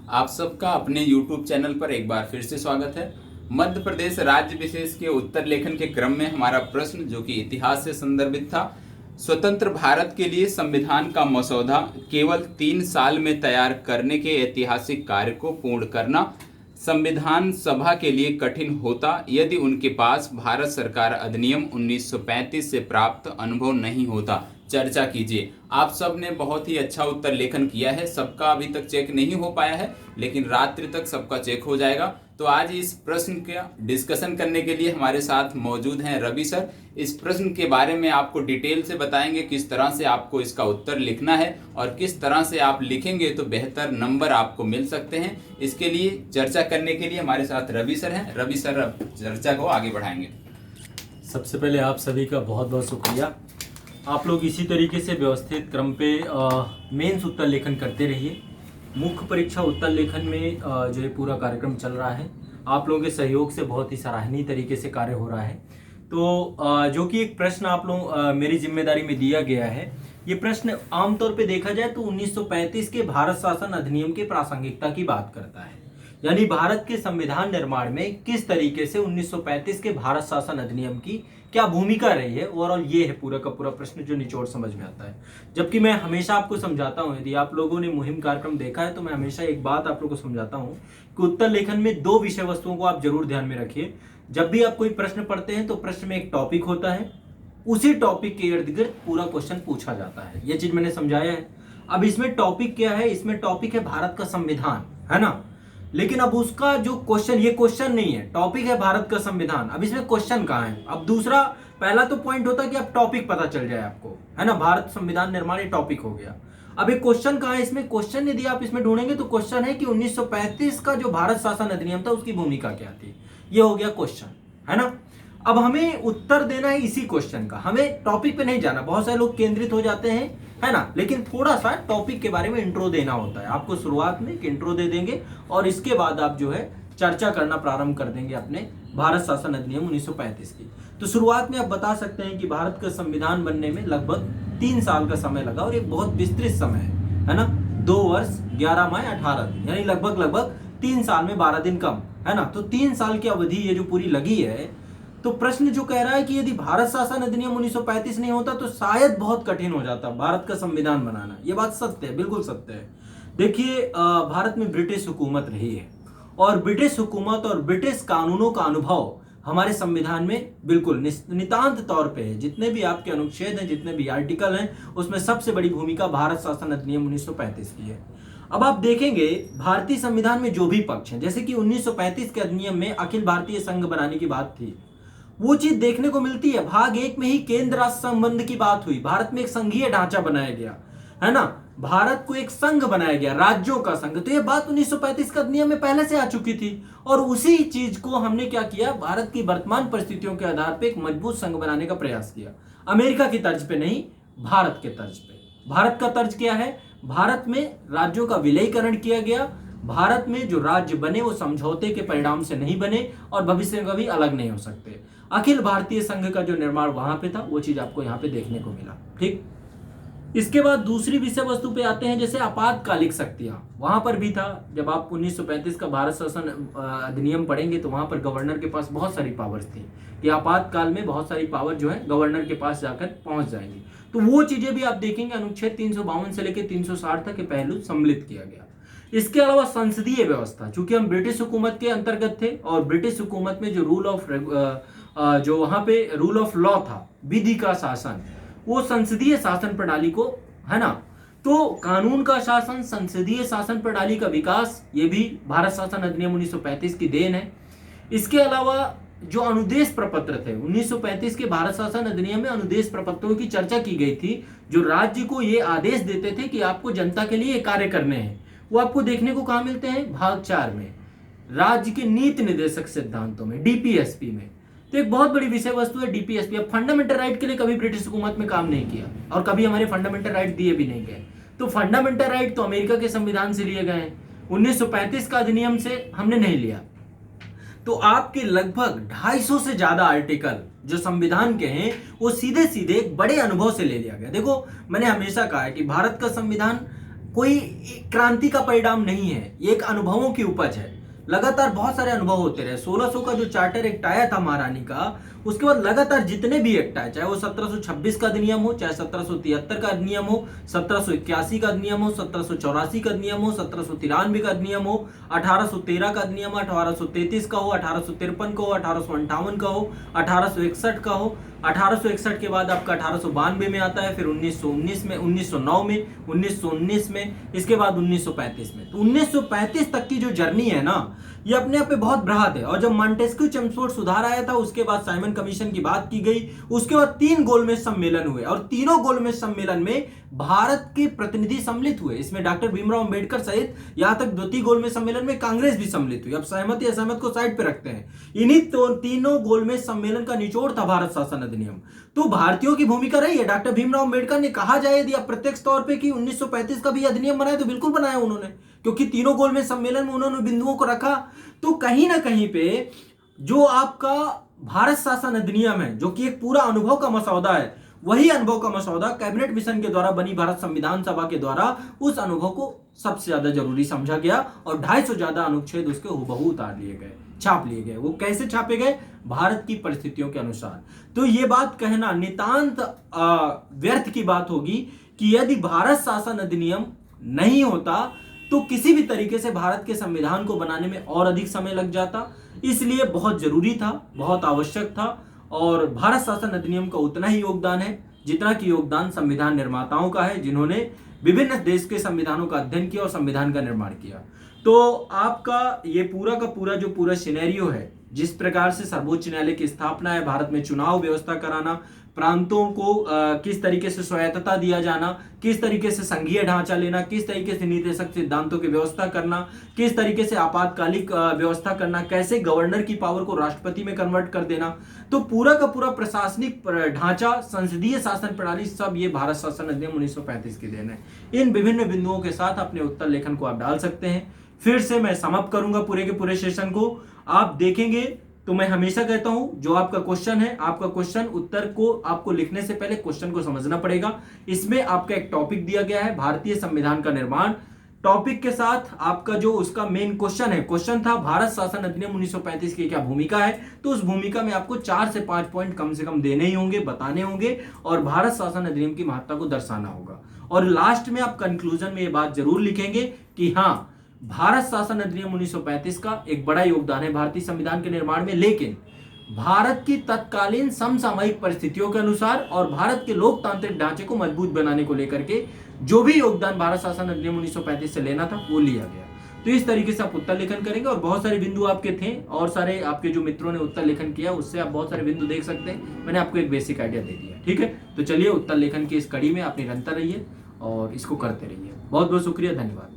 आप सबका अपने YouTube चैनल पर एक बार फिर से स्वागत है। मध्य प्रदेश राज्य विशेष के उत्तर लेखन के क्रम में हमारा प्रश्न, जो कि इतिहास से संदर्भित था, स्वतंत्र भारत के लिए संविधान का मसौदा केवल 3 साल में तैयार करने के ऐतिहासिक कार्य को पूर्ण करना संविधान सभा के लिए कठिन होता यदि उनके पास भारत सरकार अधिनियम 1935 से प्राप्त अनुभव नहीं होता। चर्चा कीजिए। आप सब ने बहुत ही अच्छा उत्तर लेखन किया है। सबका अभी तक चेक नहीं हो पाया है, लेकिन रात्रि तक सबका चेक हो जाएगा। तो आज इस प्रश्न का डिस्कशन करने के लिए हमारे साथ मौजूद हैं रवि सर। इस प्रश्न के बारे में आपको डिटेल से बताएंगे, किस तरह से आपको इसका उत्तर लिखना है और किस तरह से आप लिखेंगे तो बेहतर नंबर आपको मिल सकते हैं। इसके लिए चर्चा करने के लिए हमारे साथ रवि सर हैं। रवि सर अब चर्चा को आगे बढ़ाएंगे। सबसे पहले आप सभी का बहुत बहुत शुक्रिया। आप लोग इसी तरीके से व्यवस्थित क्रम पे मेंस उत्तर लेखन करते रहिए। मुख्य परीक्षा उत्तर लेखन में जो ये पूरा कार्यक्रम चल रहा है, आप लोगों के सहयोग से बहुत ही सराहनीय तरीके से कार्य हो रहा है। तो जो कि एक प्रश्न आप लोग मेरी जिम्मेदारी में दिया गया है, ये प्रश्न आमतौर पे देखा जाए तो 1935 के भारत शासन अधिनियम की प्रासंगिकता की बात करता है। यानी भारत के संविधान निर्माण में किस तरीके से 1935 के भारत शासन अधिनियम की क्या भूमिका रही है, ओवरऑल ये है पूरा का पूरा प्रश्न जो निचोड़ समझ में आता है। जबकि मैं हमेशा आपको समझाता हूं, यदि आप लोगों ने मुहिम कार्यक्रम देखा है तो मैं हमेशा एक बात आप लोगों को समझाता हूं कि उत्तर लेखन में 2 विषय वस्तुओं को आप जरूर ध्यान में रखिए। जब भी आप कोई प्रश्न पढ़ते हैं तो प्रश्न में एक टॉपिक होता है, उसी टॉपिक के इर्द गिर्द पूरा क्वेश्चन पूछा जाता है। ये चीज मैंने समझाया है। अब इसमें टॉपिक क्या है? इसमें टॉपिक है भारत का संविधान, है ना। लेकिन अब उसका जो क्वेश्चन, ये क्वेश्चन नहीं है, टॉपिक है भारत का संविधान। अब इसमें क्वेश्चन कहाँ है? अब दूसरा, पहला तो पॉइंट होता है कि अब टॉपिक पता चल जाए आपको, है ना। भारत संविधान निर्माण ये टॉपिक हो गया। अब एक क्वेश्चन कहाँ है इसमें? क्वेश्चन यदि आप इसमें ढूंढेंगे तो क्वेश्चन है कि 1935 का जो भारत शासन अधिनियम था उसकी भूमिका क्या थी। ये हो गया क्वेश्चन, है ना। अब हमें उत्तर देना है इसी क्वेश्चन का, हमें टॉपिक पे नहीं जाना। बहुत सारे लोग केंद्रित हो जाते हैं, है ना, लेकिन थोड़ा सा टॉपिक के बारे में इंट्रो देना होता है। आपको शुरुआत में एक इंट्रो दे देंगे और इसके बाद आप जो है चर्चा करना प्रारंभ कर देंगे अपने भारत शासन अधिनियम 1935 की। तो शुरुआत में आप बता सकते हैं कि भारत का संविधान बनने में लगभग 3 साल का समय लगा और एक बहुत विस्तृत समय है ना। 2 वर्ष 11 माह 18 दिन, यानी लगभग 3 साल में 12 दिन कम, है ना। तो 3 साल की अवधि ये जो पूरी लगी है, तो प्रश्न जो कह रहा है कि यदि भारत शासन अधिनियम 1935 नहीं होता तो शायद बहुत कठिन हो जाता भारत का संविधान बनाना। ये बात सत्य है, बिल्कुल सत्य है। देखिए, भारत में ब्रिटिश हुकूमत रही है और ब्रिटिश हुकूमत और ब्रिटिश कानूनों का अनुभव हमारे संविधान में बिल्कुल नितांत तौर पे है। जितने भी आपके अनुच्छेद हैं, जितने भी आर्टिकल हैं, उसमें सबसे बड़ी भूमिका भारत शासन अधिनियम 1935 की है। अब आप देखेंगे भारतीय संविधान में जो भी पक्ष हैं, जैसे कि 1935 के अधिनियम में अखिल भारतीय संघ बनाने की बात थी, वो चीज देखने को मिलती है। भाग 1 में ही केंद्र राष्ट्र संबंध की बात हुई। भारत में एक संघीय ढांचा बनाया गया, है ना। भारत को एक संघ बनाया गया, राज्यों का संघ। तो ये बात 1935 का अधिनियम में पहले से आ चुकी थी और उसी चीज को हमने क्या किया, भारत की वर्तमान परिस्थितियों के आधार पर एक मजबूत संघ बनाने का प्रयास किया। अमेरिका की तर्ज पे नहीं, भारत के तर्ज पे। भारत का तर्ज क्या है? भारत में राज्यों का विलयीकरण किया गया। भारत में जो राज्य बने वो समझौते के परिणाम से नहीं बने और भविष्य में कभी अलग नहीं हो सकते। अखिल भारतीय संघ का जो निर्माण वहां पे था, वो चीज आपको यहाँ पे देखने को मिला। ठीक, इसके बाद दूसरी विषय वस्तु पे आते हैं, जैसे आपातकालिक शक्तियां। वहां पर भी था, जब आप 1935 का भारत शासन अधिनियम पढ़ेंगे तो वहां पर गवर्नर के पास बहुत सारी पावर्स थी कि आपातकाल में बहुत सारी पावर जो है गवर्नर के पास जाकर पहुंच जाएंगी। तो वो चीजें भी आप देखेंगे अनुच्छेद 352 से लेकर 360 तक के पहलू सम्मिलित किया गया। इसके अलावा संसदीय व्यवस्था, चूंकि हम ब्रिटिश हुकूमत के अंतर्गत थे और ब्रिटिश हुकूमत में जो जो वहां पे रूल ऑफ लॉ था, विधि का शासन, वो संसदीय शासन प्रणाली को, है ना। तो कानून का शासन, संसदीय शासन प्रणाली का विकास, ये भी भारत शासन अधिनियम 1935 की देन है। इसके अलावा जो अनुदेश प्रपत्र थे 1935 के भारत शासन अधिनियम में, अनुदेश प्रपत्रों की चर्चा की गई थी, जो राज्य को ये आदेश देते थे कि आपको जनता के लिए कार्य करने हैं। वो आपको देखने को कहां मिलते हैं? भाग 4 में, राज्य के नीति निर्देशक सिद्धांतों में, डीपीएसपी में। तो एक बहुत बड़ी विषय वस्तु है डीपीएसपी। अब फंडामेंटल राइट के लिए कभी ब्रिटिश हुकूमत में काम नहीं किया और कभी हमारे फंडामेंटल राइट दिए भी नहीं गए। तो फंडामेंटल राइट तो अमेरिका के संविधान से लिए गए हैं, 1935 का अधिनियम से हमने नहीं लिया। तो आपके लगभग 250 से ज्यादा आर्टिकल जो संविधान के हैं, वो सीधे सीधे एक बड़े अनुभव से ले लिया गया। देखो, मैंने हमेशा कहा है कि भारत का संविधान कोई क्रांति का परिणाम नहीं है, ये एक अनुभवों की उपज है। लगातार बहुत सारे अनुभव होते रहे। 1600 का जो चार्टर एक्ट आया था महारानी का, उसके बाद लगातार जितने भी एक्ट आए, चाहे वो 1726 का अधिनियम हो, चाहे 1773 का अधिनियम हो, 1781 का अधिनियम हो, 1784 का अधिनियम हो, 1793 का अधिनियम हो, 1813 का अधिनियम हो, 1833 का हो, 1853 का हो, 1858 का हो, 1861 का हो, 1861 के बाद आपका 1892 में आता है, फिर 1919 में, 1909 में, 1919 में, इसके बाद 1935 में। तो 1935 तक की जो जर्नी है ना, ये अपने आप में बहुत बृहद है। और जब मॉन्टेस्क्यू चेम्सफोर्ड सुधार आया था, उसके बाद साइमन कमीशन की बात की गई, उसके बाद 3 गोलमेज सम्मेलन हुए और तीनों गोलमेज सम्मेलन में भारत के प्रतिनिधि सम्मिलित हुए। इसमें डॉक्टर भीमराव अंबेडकर सहित यहां तक द्वितीय गोलमेज सम्मेलन में कांग्रेस भी सम्मिलित हुई। अब सहमति असहमत को साइड पे रखते हैं। इन्हीं तीनों गोलमेज सम्मेलन का निचोड़ था भारत शासन अधिनियम। तो भारतीयों की भूमिका रही है। डॉक्टर भीमराव अंबेडकर ने कहा जाए यदि अप्रत्यक्ष तौर पे कि 1935 का भी अधिनियम बनाया, तो बिल्कुल बनाया उन्होंने, क्योंकि तीनों गोलमेज सम्मेलन में उन्होंने बिंदुओं को रखा। तो कहीं ना कहीं पे जो आपका भारत शासन अधिनियम है, जो कि एक पूरा अनुभव का मसौदा है, वही अनुभव का मसौदा कैबिनेट मिशन के द्वारा बनी भारत संविधान सभा के द्वारा उस अनुभव को सबसे ज्यादा जरूरी समझा गया और 250 ज्यादा अनुच्छेद उसके हुबहू उतार लिए गए, छाप लिए गए। वो कैसे छापे गए? भारत की परिस्थितियों के अनुसार। तो ये बात कहना नितांत व्यर्थ की बात होगी कि यदि भारत शासन अधिनियम नहीं होता तो किसी भी तरीके से भारत के संविधान को बनाने में और अधिक समय लग जाता। इसलिए बहुत जरूरी था, बहुत आवश्यक था। और भारत शासन अधिनियम का उतना ही योगदान है जितना कि योगदान संविधान निर्माताओं का है, जिन्होंने विभिन्न देश के संविधानों का अध्ययन किया और संविधान का निर्माण किया। तो आपका ये पूरा का पूरा जो पूरा सिनेरियो है, जिस प्रकार से सर्वोच्च न्यायालय की स्थापना है, भारत में चुनाव व्यवस्था कराना, प्रांतों को किस तरीके से स्वायत्तता दिया जाना, किस तरीके से संघीय ढांचा लेना, किस तरीके से नीतिशक सिद्धांतों की व्यवस्था करना, किस तरीके से आपातकालिक व्यवस्था करना, कैसे गवर्नर की पावर को राष्ट्रपति में कन्वर्ट कर देना, तो पूरा का पूरा प्रशासनिक ढांचा, संसदीय शासन प्रणाली, सब ये भारत शासन अधिनियम 1935 की देन है। इन विभिन्न बिंदुओं के साथ अपने उत्तर लेखन को आप डाल सकते हैं। फिर से मैं समाप्त करूंगा पूरे के पूरे सेशन को। आप देखेंगे तो मैं हमेशा कहता हूं, जो आपका क्वेश्चन है, आपका क्वेश्चन उत्तर को आपको लिखने से पहले क्वेश्चन को समझना पड़ेगा। इसमें आपका एक टॉपिक दिया गया है, भारतीय संविधान का निर्माण। टॉपिक के साथ आपका जो उसका मेन क्वेश्चन है, क्वेश्चन था भारत शासन अधिनियम 1935 की क्या भूमिका है, तो उस भूमिका में आपको 4 से 5 पॉइंट कम से कम देने ही होंगे, बताने होंगे और भारत शासन अधिनियम की महत्ता को दर्शाना होगा। और लास्ट में आप कंक्लूजन में ये बात जरूर लिखेंगे कि हाँ, भारत शासन अधिनियम 1935 का एक बड़ा योगदान है भारतीय संविधान के निर्माण में, लेकिन भारत की तत्कालीन समसामयिक परिस्थितियों के अनुसार और भारत के लोकतांत्रिक ढांचे को मजबूत बनाने को लेकर के जो भी योगदान भारत शासन अधिनियम 1935 से लेना था वो लिया गया। तो इस तरीके से आप उत्तर लेखन करेंगे और बहुत सारे बिंदु आपके थे और सारे आपके जो मित्रों ने उत्तर लेखन किया उससे आप बहुत सारे बिंदु देख सकते हैं। मैंने आपको एक बेसिक आइडिया दे दिया, ठीक है। तो चलिए उत्तर लेखन की इस कड़ी में आप निरंतर रहिए और इसको करते रहिए। बहुत बहुत शुक्रिया, धन्यवाद।